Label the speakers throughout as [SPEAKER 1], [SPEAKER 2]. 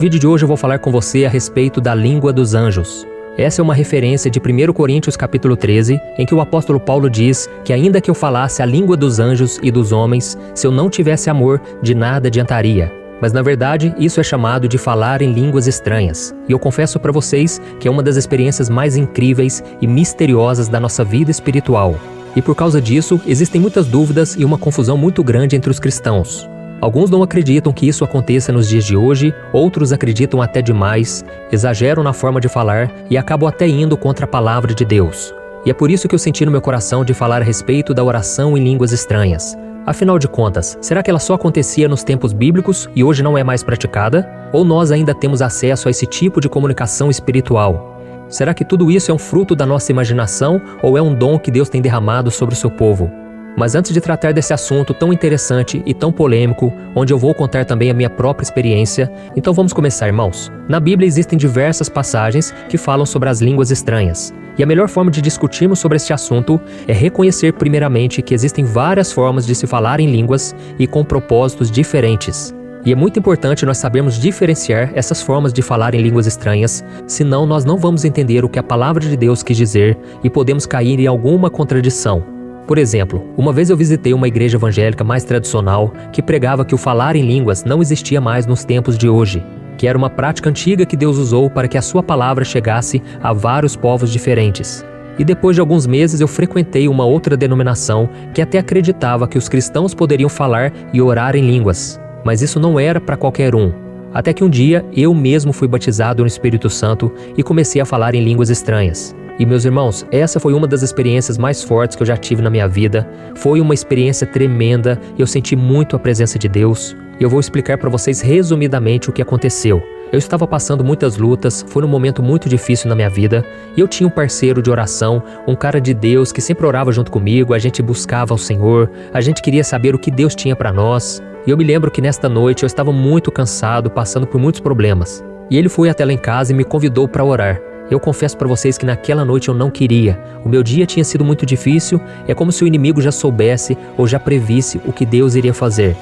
[SPEAKER 1] No vídeo de hoje eu vou falar com você a respeito da língua dos anjos. Essa é uma referência de 1 Coríntios capítulo 13, em que o apóstolo Paulo diz que ainda que eu falasse a língua dos anjos e dos homens, se eu não tivesse amor, de nada adiantaria. Mas na verdade, isso é chamado de falar em línguas estranhas. E eu confesso para vocês que é uma das experiências mais incríveis e misteriosas da nossa vida espiritual. E por causa disso, existem muitas dúvidas e uma confusão muito grande entre os cristãos. Alguns não acreditam que isso aconteça nos dias de hoje, outros acreditam até demais, exageram na forma de falar e acabam até indo contra a palavra de Deus. E é por isso que eu senti no meu coração de falar a respeito da oração em línguas estranhas. Afinal de contas, será que ela só acontecia nos tempos bíblicos e hoje não é mais praticada? Ou nós ainda temos acesso a esse tipo de comunicação espiritual? Será que tudo isso é um fruto da nossa imaginação ou é um dom que Deus tem derramado sobre o seu povo? Mas antes de tratar desse assunto tão interessante e tão polêmico, onde eu vou contar também a minha própria experiência, então vamos começar, irmãos. Na Bíblia existem diversas passagens que falam sobre as línguas estranhas. E a melhor forma de discutirmos sobre este assunto é reconhecer primeiramente que existem várias formas de se falar em línguas e com propósitos diferentes. E é muito importante nós sabermos diferenciar essas formas de falar em línguas estranhas, senão nós não vamos entender o que a palavra de Deus quis dizer e podemos cair em alguma contradição. Por exemplo, uma vez eu visitei uma igreja evangélica mais tradicional que pregava que o falar em línguas não existia mais nos tempos de hoje, que era uma prática antiga que Deus usou para que a sua palavra chegasse a vários povos diferentes. E depois de alguns meses eu frequentei uma outra denominação que até acreditava que os cristãos poderiam falar e orar em línguas, mas isso não era para qualquer um. Até que um dia eu mesmo fui batizado no Espírito Santo e comecei a falar em línguas estranhas. E meus irmãos, essa foi uma das experiências mais fortes que eu já tive na minha vida. Foi uma experiência tremenda e eu senti muito a presença de Deus. E eu vou explicar para vocês resumidamente o que aconteceu. Eu estava passando muitas lutas, foi um momento muito difícil na minha vida. E eu tinha um parceiro de oração, um cara de Deus que sempre orava junto comigo, a gente buscava ao Senhor, a gente queria saber o que Deus tinha para nós. E eu me lembro que nesta noite eu estava muito cansado, passando por muitos problemas. E ele foi até lá em casa e me convidou para orar. Eu confesso para vocês que naquela noite eu não queria. O meu dia tinha sido muito difícil, é como se o inimigo já soubesse ou já previsse o que Deus iria fazer.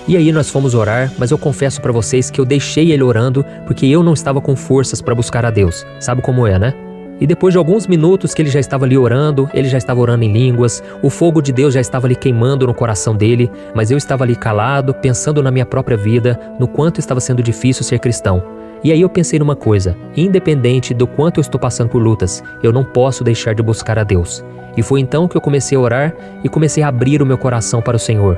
[SPEAKER 1] E aí nós fomos orar, mas eu confesso para vocês que eu deixei ele orando porque eu não estava com forças para buscar a Deus. Sabe como é, né? E depois de alguns minutos que ele já estava ali orando, ele já estava orando em línguas, o fogo de Deus já estava ali queimando no coração dele, mas eu estava ali calado, pensando na minha própria vida, no quanto estava sendo difícil ser cristão. E aí eu pensei numa coisa, independente do quanto eu estou passando por lutas, eu não posso deixar de buscar a Deus. E foi então que eu comecei a orar e comecei a abrir o meu coração para o Senhor.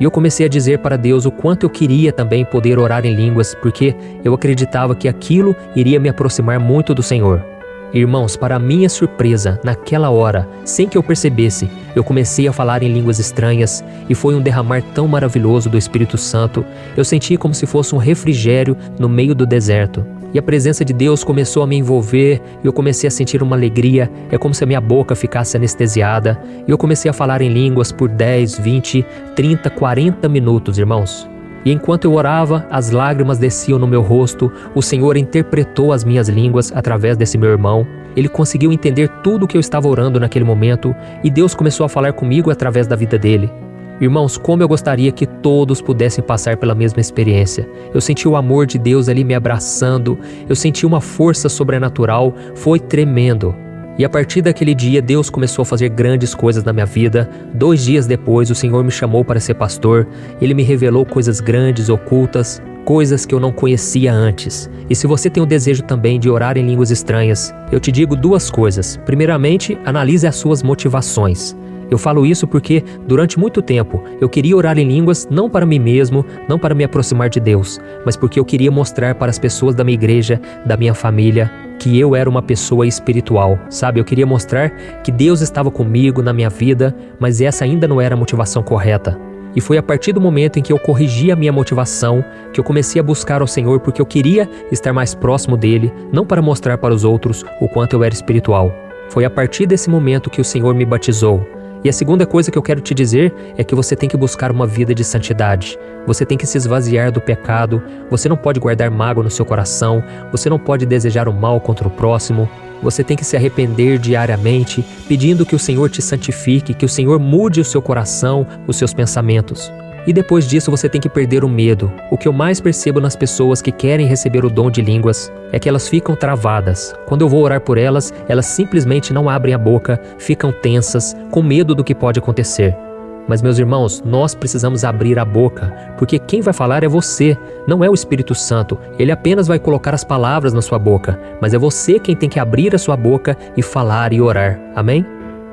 [SPEAKER 1] E eu comecei a dizer para Deus o quanto eu queria também poder orar em línguas, porque eu acreditava que aquilo iria me aproximar muito do Senhor. Irmãos, para minha surpresa, naquela hora, sem que eu percebesse, eu comecei a falar em línguas estranhas e foi um derramar tão maravilhoso do Espírito Santo. Eu senti como se fosse um refrigério no meio do deserto. E a presença de Deus começou a me envolver e eu comecei a sentir uma alegria. É como se a minha boca ficasse anestesiada. E eu comecei a falar em línguas por 10, 20, 30, 40 minutos, irmãos. E enquanto eu orava, as lágrimas desciam no meu rosto, o Senhor interpretou as minhas línguas através desse meu irmão. Ele conseguiu entender tudo o que eu estava orando naquele momento e Deus começou a falar comigo através da vida dele. Irmãos, como eu gostaria que todos pudessem passar pela mesma experiência. Eu senti o amor de Deus ali me abraçando, eu senti uma força sobrenatural, foi tremendo. E a partir daquele dia, Deus começou a fazer grandes coisas na minha vida. 2 dias depois, o Senhor me chamou para ser pastor. Ele me revelou coisas grandes, ocultas, coisas que eu não conhecia antes. E se você tem o desejo também de orar em línguas estranhas, eu te digo 2 coisas. Primeiramente, analise as suas motivações. Eu falo isso porque, durante muito tempo, eu queria orar em línguas não para mim mesmo, não para me aproximar de Deus, mas porque eu queria mostrar para as pessoas da minha igreja, da minha família, que eu era uma pessoa espiritual, sabe? Eu queria mostrar que Deus estava comigo na minha vida, mas essa ainda não era a motivação correta. E foi a partir do momento em que eu corrigi a minha motivação, que eu comecei a buscar ao Senhor porque eu queria estar mais próximo dele, não para mostrar para os outros o quanto eu era espiritual. Foi a partir desse momento que o Senhor me batizou. E a segunda coisa que eu quero te dizer é que você tem que buscar uma vida de santidade. Você tem que se esvaziar do pecado, você não pode guardar mágoa no seu coração, você não pode desejar o mal contra o próximo. Você tem que se arrepender diariamente, pedindo que o Senhor te santifique, que o Senhor mude o seu coração, os seus pensamentos. E depois disso você tem que perder o medo. O que eu mais percebo nas pessoas que querem receber o dom de línguas é que elas ficam travadas. Quando eu vou orar por elas, elas simplesmente não abrem a boca, ficam tensas, com medo do que pode acontecer. Mas meus irmãos, nós precisamos abrir a boca, porque quem vai falar é você, não é o Espírito Santo. Ele apenas vai colocar as palavras na sua boca, mas é você quem tem que abrir a sua boca e falar e orar. Amém?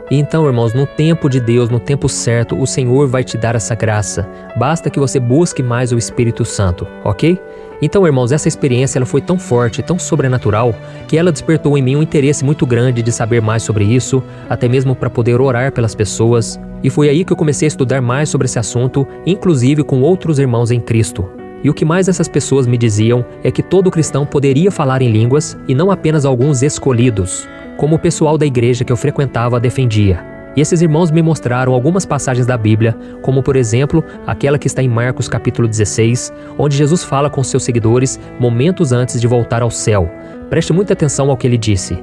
[SPEAKER 1] E então, irmãos, no tempo de Deus, no tempo certo, o Senhor vai te dar essa graça. Basta que você busque mais o Espírito Santo, ok? Então, irmãos, essa experiência ela foi tão forte, tão sobrenatural, que ela despertou em mim um interesse muito grande de saber mais sobre isso, até mesmo para poder orar pelas pessoas. E foi aí que eu comecei a estudar mais sobre esse assunto, inclusive com outros irmãos em Cristo. E o que mais essas pessoas me diziam é que todo cristão poderia falar em línguas e não apenas alguns escolhidos, como o pessoal da igreja que eu frequentava defendia. E esses irmãos me mostraram algumas passagens da Bíblia, como por exemplo, aquela que está em Marcos capítulo 16, onde Jesus fala com seus seguidores momentos antes de voltar ao céu. Preste muita atenção ao que ele disse.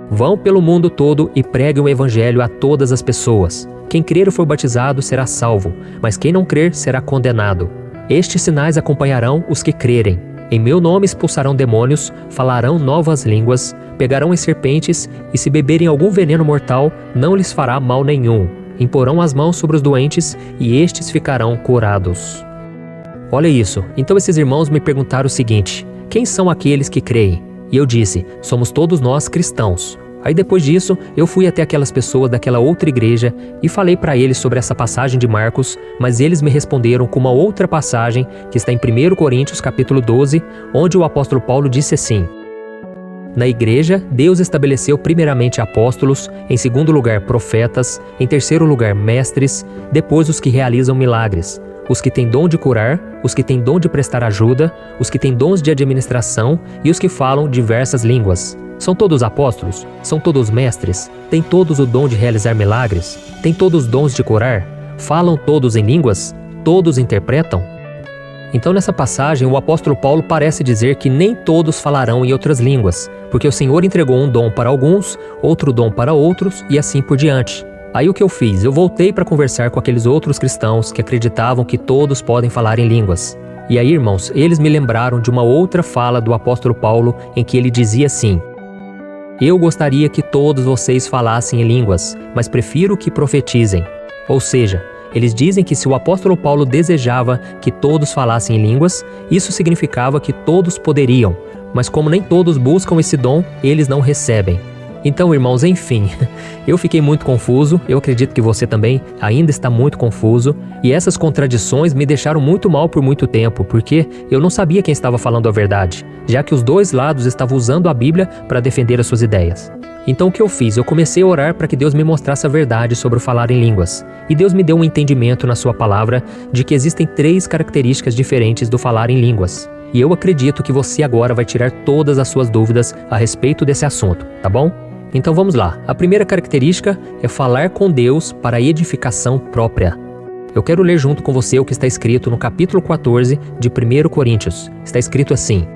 [SPEAKER 1] Vão pelo mundo todo e preguem o evangelho a todas as pessoas. Quem crer e for batizado será salvo, mas quem não crer será condenado. Estes sinais acompanharão os que crerem. Em meu nome expulsarão demônios, falarão novas línguas, pegarão em serpentes, e se beberem algum veneno mortal, não lhes fará mal nenhum. Imporão as mãos sobre os doentes, e estes ficarão curados. Olha isso, então esses irmãos me perguntaram o seguinte: quem são aqueles que creem? E eu disse, somos todos nós cristãos. Aí depois disso, eu fui até aquelas pessoas daquela outra igreja e falei para eles sobre essa passagem de Marcos, mas eles me responderam com uma outra passagem que está em 1 Coríntios capítulo 12, onde o apóstolo Paulo disse assim: na igreja, Deus estabeleceu primeiramente apóstolos, em segundo lugar profetas, em terceiro lugar mestres, depois os que realizam milagres, os que têm dom de curar, os que têm dom de prestar ajuda, os que têm dons de administração e os que falam diversas línguas. São todos apóstolos? São todos mestres? Têm todos o dom de realizar milagres? Têm todos dons de curar? Falam todos em línguas? Todos interpretam? Então nessa passagem o apóstolo Paulo parece dizer que nem todos falarão em outras línguas, porque o Senhor entregou um dom para alguns, outro dom para outros e assim por diante. Aí o que eu fiz? Eu voltei para conversar com aqueles outros cristãos que acreditavam que todos podem falar em línguas. E aí, irmãos, eles me lembraram de uma outra fala do apóstolo Paulo em que ele dizia assim: eu gostaria que todos vocês falassem em línguas, mas prefiro que profetizem. Ou seja, eles dizem que se o apóstolo Paulo desejava que todos falassem em línguas, isso significava que todos poderiam, mas como nem todos buscam esse dom, eles não recebem. Então, irmãos, enfim, eu fiquei muito confuso, eu acredito que você também ainda está muito confuso, e essas contradições me deixaram muito mal por muito tempo, porque eu não sabia quem estava falando a verdade, já que os dois lados estavam usando a Bíblia para defender as suas ideias. Então o que eu fiz? Eu comecei a orar para que Deus me mostrasse a verdade sobre o falar em línguas, e Deus me deu um entendimento na sua palavra de que existem 3 características diferentes do falar em línguas. E eu acredito que você agora vai tirar todas as suas dúvidas a respeito desse assunto, tá bom? Então vamos lá. A primeira característica é falar com Deus para edificação própria. Eu quero ler junto com você o que está escrito no capítulo 14 de 1 Coríntios. Está escrito assim: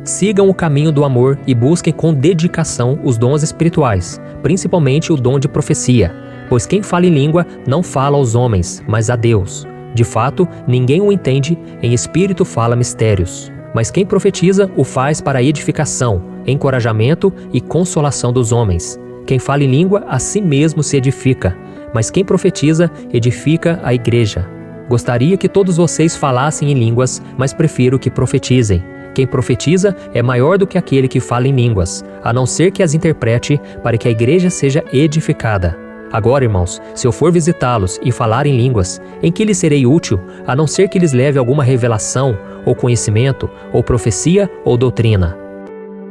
[SPEAKER 1] sigam o caminho do amor e busquem com dedicação os dons espirituais, principalmente o dom de profecia, pois quem fala em língua não fala aos homens, mas a Deus. De fato, ninguém o entende, em espírito fala mistérios. Mas quem profetiza o faz para edificação, encorajamento e consolação dos homens. Quem fala em língua a si mesmo se edifica, mas quem profetiza edifica a igreja. Gostaria que todos vocês falassem em línguas, mas prefiro que profetizem. Quem profetiza é maior do que aquele que fala em línguas, a não ser que as interprete para que a igreja seja edificada. Agora, irmãos, se eu for visitá-los e falar em línguas, em que lhes serei útil, a não ser que lhes leve alguma revelação, ou conhecimento, ou profecia, ou doutrina?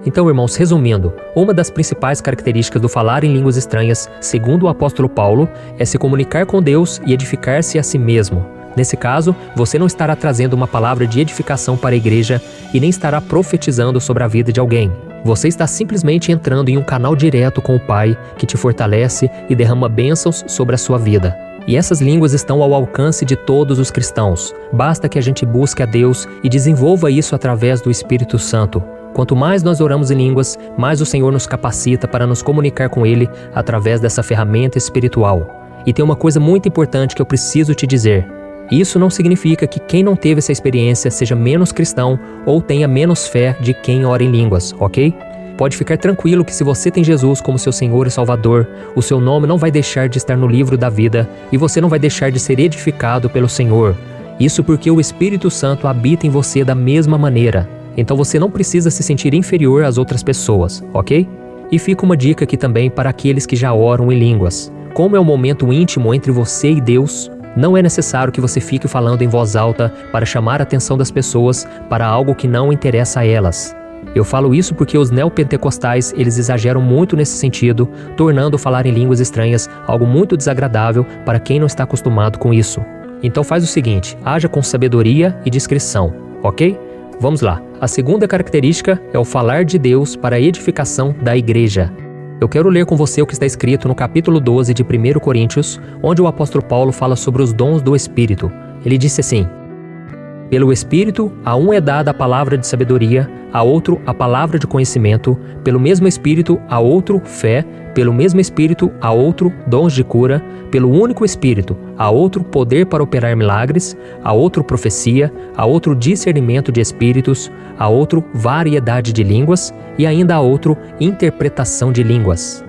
[SPEAKER 1] Então, irmãos, resumindo, uma das principais características do falar em línguas estranhas, segundo o apóstolo Paulo, é se comunicar com Deus e edificar-se a si mesmo. Nesse caso, você não estará trazendo uma palavra de edificação para a igreja e nem estará profetizando sobre a vida de alguém. Você está simplesmente entrando em um canal direto com o Pai, que te fortalece e derrama bênçãos sobre a sua vida. E essas línguas estão ao alcance de todos os cristãos. Basta que a gente busque a Deus e desenvolva isso através do Espírito Santo. Quanto mais nós oramos em línguas, mais o Senhor nos capacita para nos comunicar com Ele através dessa ferramenta espiritual. E tem uma coisa muito importante que eu preciso te dizer. Isso não significa que quem não teve essa experiência seja menos cristão ou tenha menos fé de quem ora em línguas, ok? Pode ficar tranquilo que se você tem Jesus como seu Senhor e Salvador, o seu nome não vai deixar de estar no livro da vida e você não vai deixar de ser edificado pelo Senhor. Isso porque o Espírito Santo habita em você da mesma maneira. Então você não precisa se sentir inferior às outras pessoas, ok? E fica uma dica aqui também para aqueles que já oram em línguas. Como é um momento íntimo entre você e Deus, não é necessário que você fique falando em voz alta para chamar a atenção das pessoas para algo que não interessa a elas. Eu falo isso porque os neopentecostais, eles exageram muito nesse sentido, tornando falar em línguas estranhas algo muito desagradável para quem não está acostumado com isso. Então faz o seguinte, haja com sabedoria e discrição, ok? Vamos lá. A segunda característica é o falar de Deus para a edificação da igreja. Eu quero ler com você o que está escrito no capítulo 12 de 1 Coríntios, onde o apóstolo Paulo fala sobre os dons do Espírito. Ele disse assim: pelo Espírito, a um é dada a palavra de sabedoria, a outro a palavra de conhecimento, pelo mesmo Espírito a outro fé, pelo mesmo Espírito a outro dons de cura, pelo único Espírito a outro poder para operar milagres, a outro profecia, a outro discernimento de espíritos, a outro variedade de línguas e ainda a outro interpretação de línguas.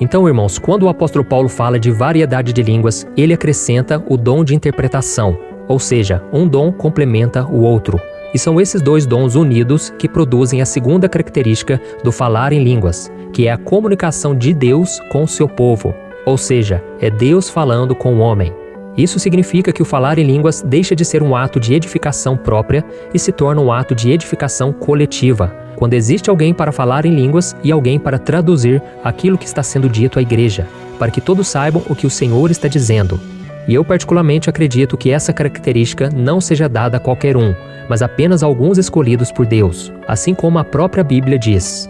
[SPEAKER 1] Então, irmãos, quando o apóstolo Paulo fala de variedade de línguas, ele acrescenta o dom de interpretação, ou seja, um dom complementa o outro. E são esses dois dons unidos que produzem a segunda característica do falar em línguas, que é a comunicação de Deus com o seu povo, ou seja, é Deus falando com o homem. Isso significa que o falar em línguas deixa de ser um ato de edificação própria e se torna um ato de edificação coletiva, quando existe alguém para falar em línguas e alguém para traduzir aquilo que está sendo dito à igreja, para que todos saibam o que o Senhor está dizendo. E eu particularmente acredito que essa característica não seja dada a qualquer um, mas apenas a alguns escolhidos por Deus, assim como a própria Bíblia diz.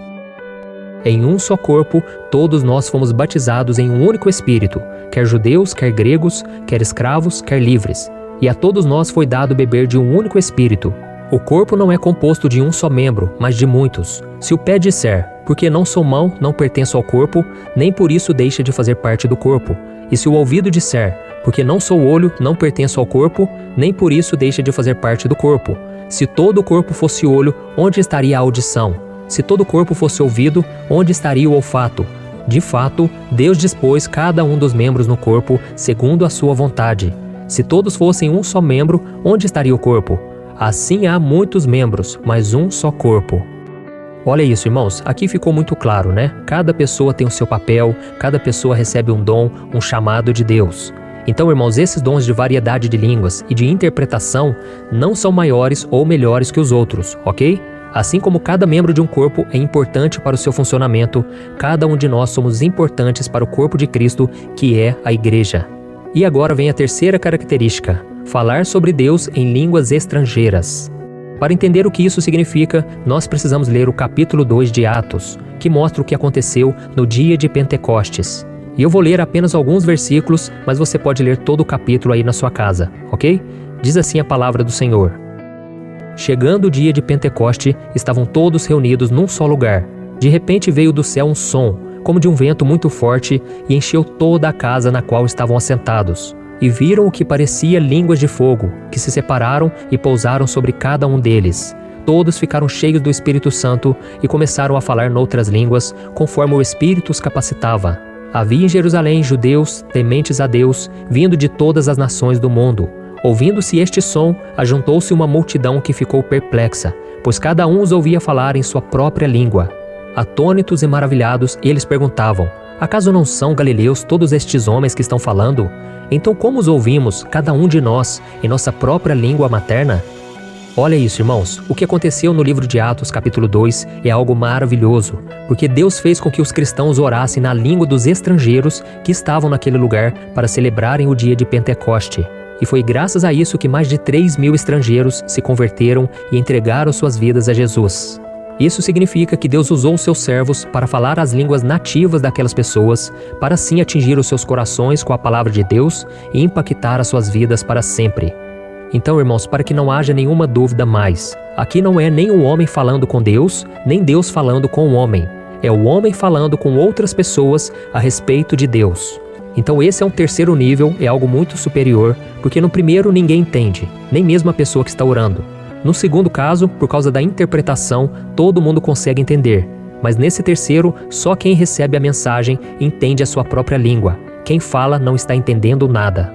[SPEAKER 1] Em um só corpo, todos nós fomos batizados em um único Espírito, quer judeus, quer gregos, quer escravos, quer livres. E a todos nós foi dado beber de um único Espírito. O corpo não é composto de um só membro, mas de muitos. Se o pé disser, porque não sou mão, não pertenço ao corpo, nem por isso deixa de fazer parte do corpo. E se o ouvido disser, porque não sou olho, não pertenço ao corpo, nem por isso deixa de fazer parte do corpo. Se todo o corpo fosse olho, onde estaria a audição? Se todo o corpo fosse ouvido, onde estaria o olfato? De fato, Deus dispôs cada um dos membros no corpo segundo a sua vontade. Se todos fossem um só membro, onde estaria o corpo? Assim há muitos membros, mas um só corpo. Olha isso, irmãos, aqui ficou muito claro, né? Cada pessoa tem o seu papel, cada pessoa recebe um dom, um chamado de Deus. Então, irmãos, esses dons de variedade de línguas e de interpretação não são maiores ou melhores que os outros, ok? Assim como cada membro de um corpo é importante para o seu funcionamento, cada um de nós somos importantes para o corpo de Cristo, que é a igreja. E agora vem a terceira característica: falar sobre Deus em línguas estrangeiras. Para entender o que isso significa, nós precisamos ler o capítulo 2 de Atos, que mostra o que aconteceu no dia de Pentecostes. E eu vou ler apenas alguns versículos, mas você pode ler todo o capítulo aí na sua casa, ok? Diz assim a palavra do Senhor. Chegando o dia de Pentecoste, estavam todos reunidos num só lugar. De repente veio do céu um som, como de um vento muito forte, e encheu toda a casa na qual estavam assentados. E viram o que parecia línguas de fogo, que se separaram e pousaram sobre cada um deles. Todos ficaram cheios do Espírito Santo e começaram a falar noutras línguas, conforme o Espírito os capacitava. Havia em Jerusalém judeus, tementes a Deus, vindo de todas as nações do mundo. Ouvindo-se este som, ajuntou-se uma multidão que ficou perplexa, pois cada um os ouvia falar em sua própria língua. Atônitos e maravilhados, eles perguntavam: acaso não são galileus todos estes homens que estão falando? Então como os ouvimos, cada um de nós, em nossa própria língua materna? Olha isso, irmãos, o que aconteceu no livro de Atos, capítulo 2, é algo maravilhoso, porque Deus fez com que os cristãos orassem na língua dos estrangeiros que estavam naquele lugar para celebrarem o dia de Pentecoste. E foi graças a isso que mais de 3.000 estrangeiros se converteram e entregaram suas vidas a Jesus. Isso significa que Deus usou os seus servos para falar as línguas nativas daquelas pessoas, para assim atingir os seus corações com a palavra de Deus e impactar as suas vidas para sempre. Então, irmãos, para que não haja nenhuma dúvida mais, aqui não é nem o homem falando com Deus, nem Deus falando com o homem. É o homem falando com outras pessoas a respeito de Deus. Então esse é um terceiro nível, é algo muito superior, porque no primeiro ninguém entende, nem mesmo a pessoa que está orando. No segundo caso, por causa da interpretação, todo mundo consegue entender. Mas nesse terceiro, só quem recebe a mensagem entende a sua própria língua. Quem fala não está entendendo nada.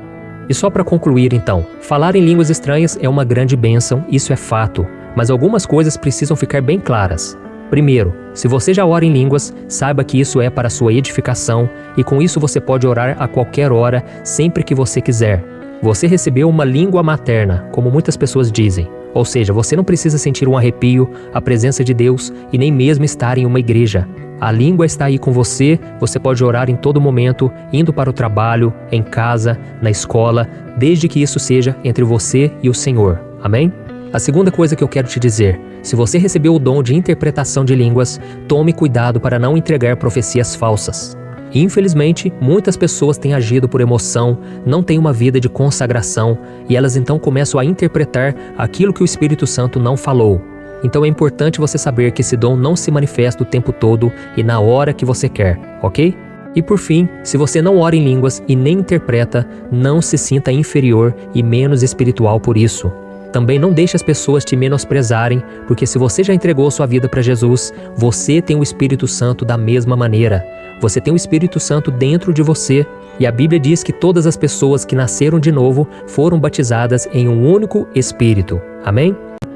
[SPEAKER 1] E só para concluir então, falar em línguas estranhas é uma grande bênção, isso é fato. Mas algumas coisas precisam ficar bem claras. Primeiro, se você já ora em línguas, saiba que isso é para a sua edificação e com isso você pode orar a qualquer hora, sempre que você quiser. Você recebeu uma língua materna, como muitas pessoas dizem. Ou seja, você não precisa sentir um arrepio, a presença de Deus e nem mesmo estar em uma igreja. A língua está aí com você, você pode orar em todo momento, indo para o trabalho, em casa, na escola, desde que isso seja entre você e o Senhor. Amém? A segunda coisa que eu quero te dizer, se você recebeu o dom de interpretação de línguas, tome cuidado para não entregar profecias falsas. Infelizmente, muitas pessoas têm agido por emoção, não têm uma vida de consagração e elas então começam a interpretar aquilo que o Espírito Santo não falou. Então é importante você saber que esse dom não se manifesta o tempo todo e na hora que você quer, ok? E por fim, se você não ora em línguas e nem interpreta, não se sinta inferior e menos espiritual por isso. Também não deixe as pessoas te menosprezarem, porque se você já entregou sua vida para Jesus, você tem o Espírito Santo da mesma maneira. Você tem o Espírito Santo dentro de você, e a Bíblia diz que todas as pessoas que nasceram de novo foram batizadas em um único Espírito. Amém?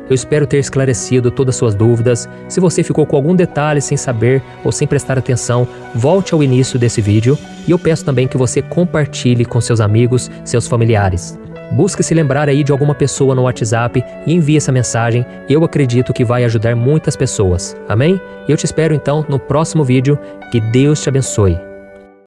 [SPEAKER 1] Eu espero ter esclarecido todas as suas dúvidas. Se você ficou com algum detalhe sem saber ou sem prestar atenção, volte ao início desse vídeo e eu peço também que você compartilhe com seus amigos, seus familiares. Busque se lembrar aí de alguma pessoa no WhatsApp e envie essa mensagem. Eu acredito que vai ajudar muitas pessoas. Amém? Eu te espero então no próximo vídeo. Que Deus te abençoe.